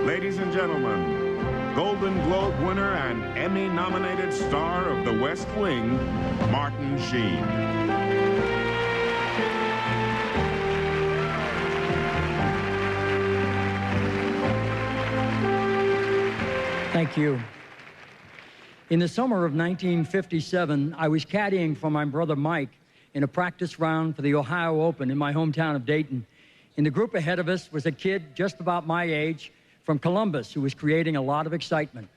Ladies and gentlemen, Golden Globe winner and Emmy-nominated star of The West Wing, Martin Sheen. Thank you. In the summer of 1957, I was caddying for my brother Mike in a practice round for the Ohio Open in my hometown of Dayton. In the group ahead of us was a kid just about my age from Columbus who was creating a lot of excitement.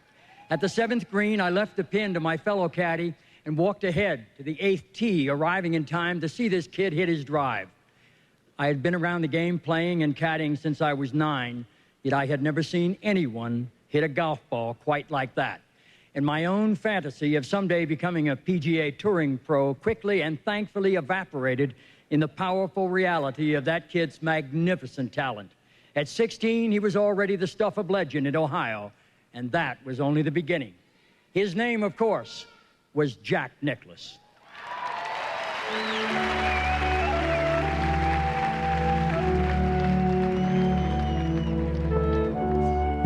At the 7th green, I left the pin to my fellow caddy and walked ahead to the 8th tee, arriving in time to see this kid hit his drive. I had been around the game playing and caddying since I was 9, yet I had never seen anyone hit a golf ball quite like that. And my own fantasy of someday becoming a PGA Touring pro quickly and thankfully evaporated in the powerful reality of that kid's magnificent talent. At 16, he was already the stuff of legend in Ohio, and that was only the beginning. His name, of course, was Jack Nicklaus.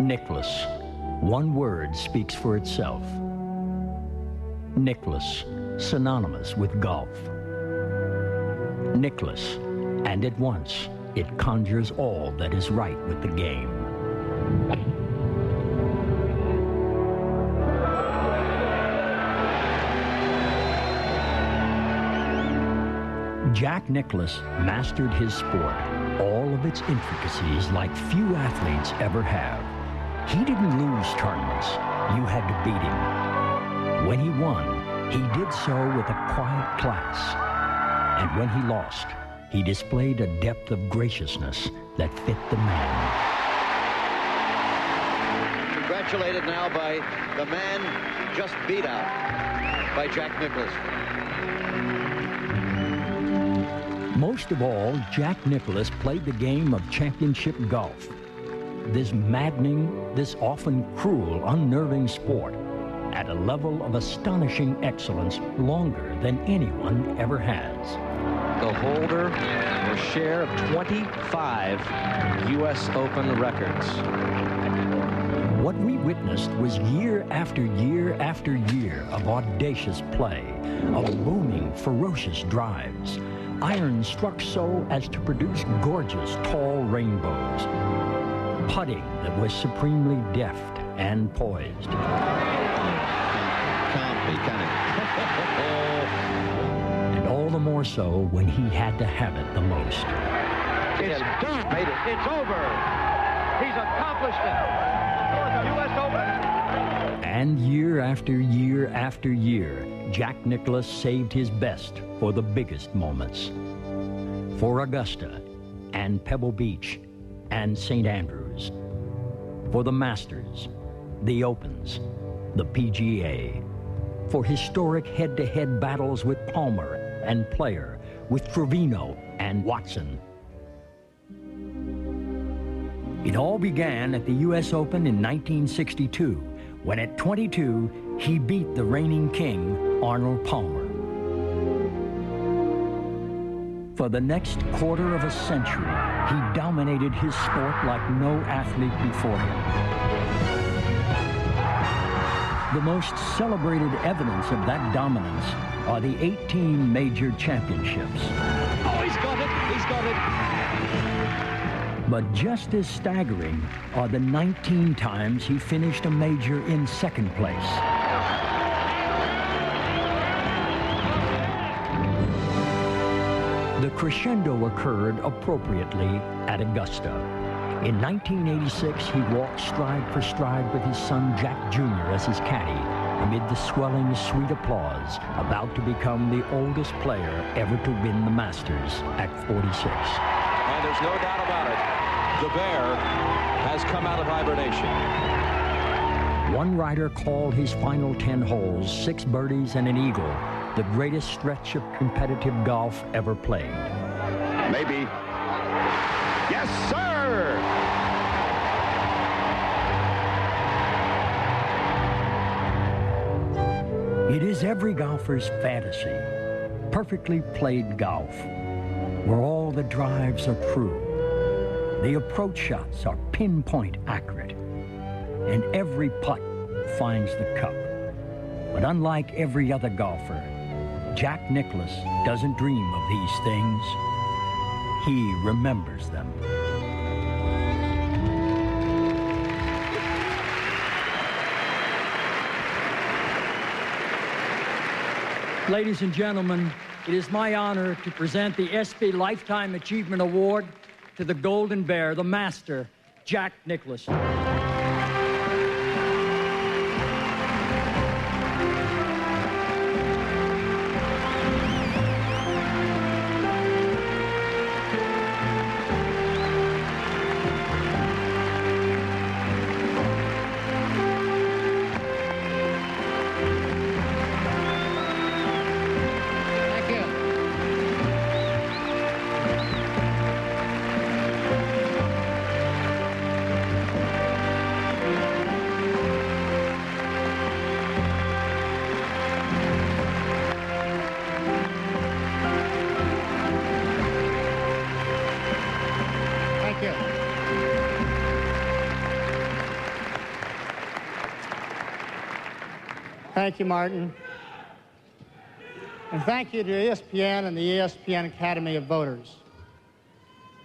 Nicklaus. One word speaks for itself. Nicklaus, synonymous with golf. Nicklaus, and at once, it conjures all that is right with the game. Jack Nicklaus mastered his sport, all of its intricacies like few athletes ever have. He didn't lose tournaments. You had to beat him. When he won, he did so with a quiet class. And when he lost, he displayed a depth of graciousness that fit the man. Congratulated now by the man just beat out by Jack Nicklaus. Most of all, Jack Nicklaus played the game of championship golf. This maddening, this often cruel, unnerving sport at a level of astonishing excellence longer than anyone ever has. The holder will share of 25 U.S. Open records. What we witnessed was year after year after year of audacious play, of booming, ferocious drives, iron struck so as to produce gorgeous, tall rainbows, putting that was supremely deft and poised. And all the more so when he had to have it the most. It's done. Made it. It's over. He's accomplished it. U.S. Open. And year after year after year, Jack Nicklaus saved his best for the biggest moments. For Augusta and Pebble Beach and St. Andrews. For the Masters, the Opens, the PGA. For historic head-to-head battles with Palmer and Player, with Trevino and Watson. It all began at the U.S. Open in 1962, when at 22, he beat the reigning king, Arnold Palmer. For the next quarter of a century, he dominated his sport like no athlete before him. The most celebrated evidence of that dominance are the 18 major championships. Oh, he's got it. He's got it. But just as staggering are the 19 times he finished a major in second place. The crescendo occurred appropriately at Augusta. In 1986, he walked stride for stride with his son Jack Jr. as his caddy, amid the swelling, sweet applause, about to become the oldest player ever to win the Masters at 46. And there's no doubt about it, the bear has come out of hibernation. One writer called his final 10 holes 6 birdies and an eagle, the greatest stretch of competitive golf ever played. Maybe. Yes, sir! It is every golfer's fantasy, perfectly played golf, where all the drives are true, the approach shots are pinpoint accurate, and every putt finds the cup. But unlike every other golfer, Jack Nicklaus doesn't dream of these things. He remembers them. Ladies and gentlemen, it is my honor to present the ESPY Lifetime Achievement Award to the Golden Bear, the master, Jack Nicklaus. Thank you, Martin. And thank you to ESPN and the ESPN Academy of Voters.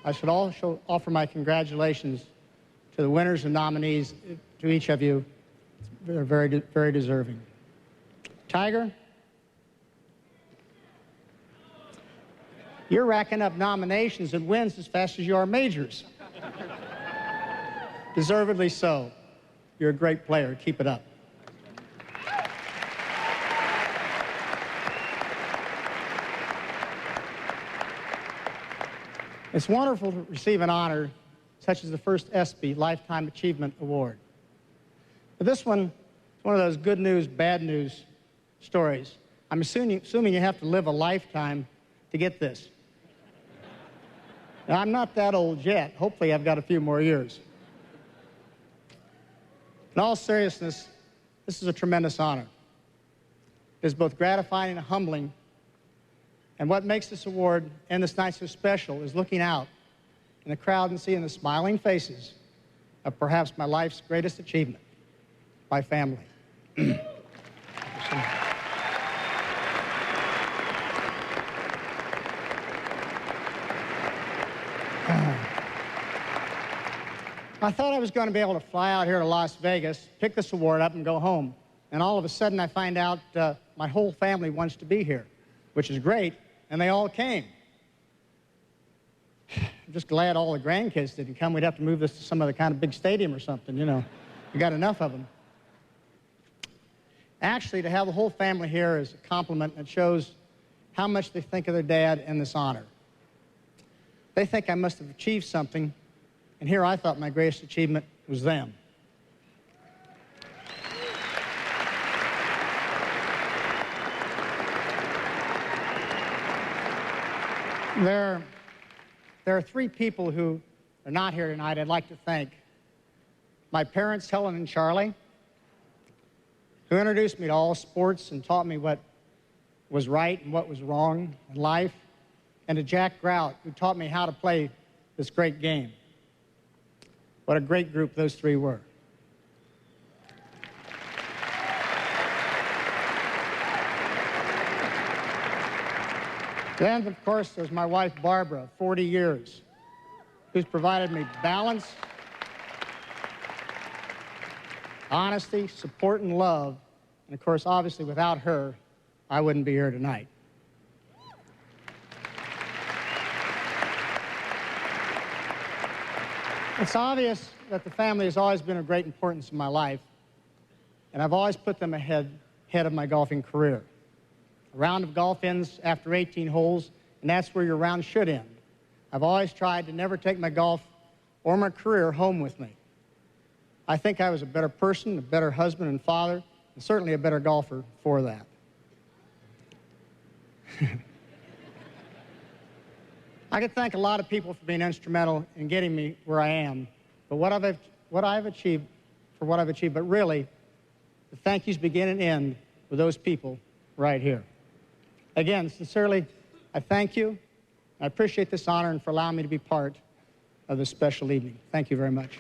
I should also offer my congratulations to the winners and nominees, to each of you. They're very, very deserving. Tiger, you're racking up nominations and wins as fast as you are majors. Deservedly so. You're a great player. Keep it up. It's wonderful to receive an honor such as the first ESPY Lifetime Achievement Award. But this one is one of those good news, bad news stories. I'm assuming you have to live a lifetime to get this. Now, I'm not that old yet. Hopefully, I've got a few more years. In all seriousness, this is a tremendous honor. It is both gratifying and humbling. And what makes this award and this night so special is looking out in the crowd and seeing the smiling faces of perhaps my life's greatest achievement, my family. I thought I was going to be able to fly out here to Las Vegas, pick this award up, and go home. And all of a sudden, I find out my whole family wants to be here, which is great. And they all came. I'm just glad all the grandkids didn't come. We'd have to move this to some other kind of big stadium or something, you know. We got enough of them. Actually, to have the whole family here is a compliment that shows how much they think of their dad and this honor. They think I must have achieved something, and here I thought my greatest achievement was them. There are three people who are not here tonight I'd like to thank. My parents, Helen and Charlie, who introduced me to all sports and taught me what was right and what was wrong in life, and to Jack Grout, who taught me how to play this great game. What a great group those three were. Then, of course, there's my wife, Barbara, 40 years, who's provided me balance, honesty, support, and love. And, of course, obviously, without her, I wouldn't be here tonight. It's obvious that the family has always been of great importance in my life, and I've always put them ahead of my golfing career. A round of golf ends after 18 holes, and that's where your round should end. I've always tried to never take my golf or my career home with me. I think I was a better person, a better husband and father, and certainly a better golfer for that. I could thank a lot of people for being instrumental in getting me where I am, but what I've achieved, but really, the thank yous begin and end with those people right here. Again, sincerely, I thank you. I appreciate this honor and for allowing me to be part of this special evening. Thank you very much.